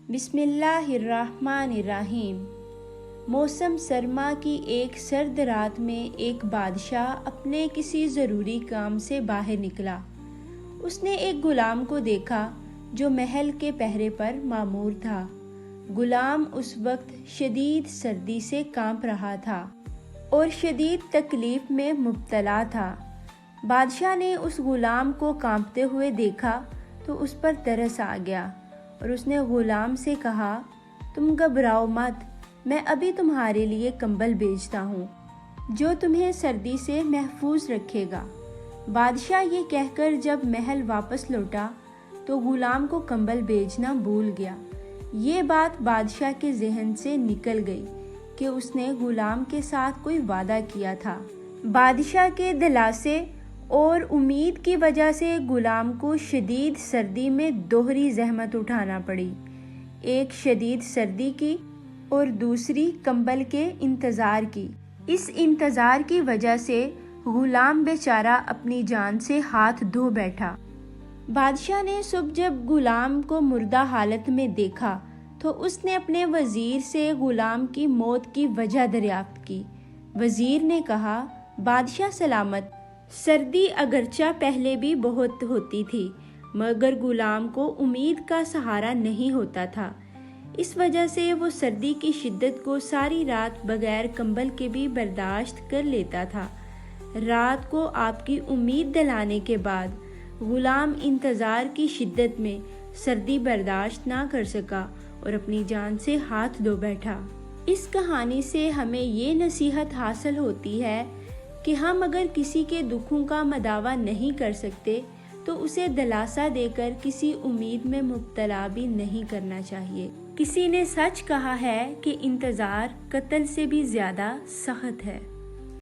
بسم اللہ الرحمن الرحیم۔ موسم سرما کی ایک سرد رات میں ایک بادشاہ اپنے کسی ضروری کام سے باہر نکلا۔ اس نے ایک غلام کو دیکھا جو محل کے پہرے پر مامور تھا۔ غلام اس وقت شدید سردی سے کانپ رہا تھا اور شدید تکلیف میں مبتلا تھا۔ بادشاہ نے اس غلام کو کانپتے ہوئے دیکھا تو اس پر ترس آ گیا اور اس نے غلام سے کہا، تم گھبراؤ مت، میں ابھی تمہارے لیے کمبل بھیجتا ہوں جو تمہیں سردی سے محفوظ رکھے گا۔ بادشاہ یہ کہہ کر جب محل واپس لوٹا تو غلام کو کمبل بھیجنا بھول گیا۔ یہ بات بادشاہ کے ذہن سے نکل گئی کہ اس نے غلام کے ساتھ کوئی وعدہ کیا تھا۔ بادشاہ کے دلاسے اور امید کی وجہ سے غلام کو شدید سردی میں دوہری زحمت اٹھانا پڑی، ایک شدید سردی کی اور دوسری کمبل کے انتظار کی۔ اس انتظار کی وجہ سے غلام بیچارہ اپنی جان سے ہاتھ دھو بیٹھا۔ بادشاہ نے صبح جب غلام کو مردہ حالت میں دیکھا تو اس نے اپنے وزیر سے غلام کی موت کی وجہ دریافت کی۔ وزیر نے کہا، بادشاہ سلامت، سردی اگرچہ پہلے بھی بہت ہوتی تھی مگر غلام کو امید کا سہارا نہیں ہوتا تھا، اس وجہ سے وہ سردی کی شدت کو ساری رات بغیر کمبل کے بھی برداشت کر لیتا تھا۔ رات کو آپ کی امید دلانے کے بعد غلام انتظار کی شدت میں سردی برداشت نہ کر سکا اور اپنی جان سے ہاتھ دھو بیٹھا۔ اس کہانی سے ہمیں یہ نصیحت حاصل ہوتی ہے کہ ہم اگر کسی کے دکھوں کا مداوع نہیں کر سکتے تو اسے دلاسا دے کر کسی امید میں مبتلا بھی نہیں کرنا چاہیے۔ کسی نے سچ کہا ہے کہ انتظار قتل سے بھی زیادہ سخت ہے۔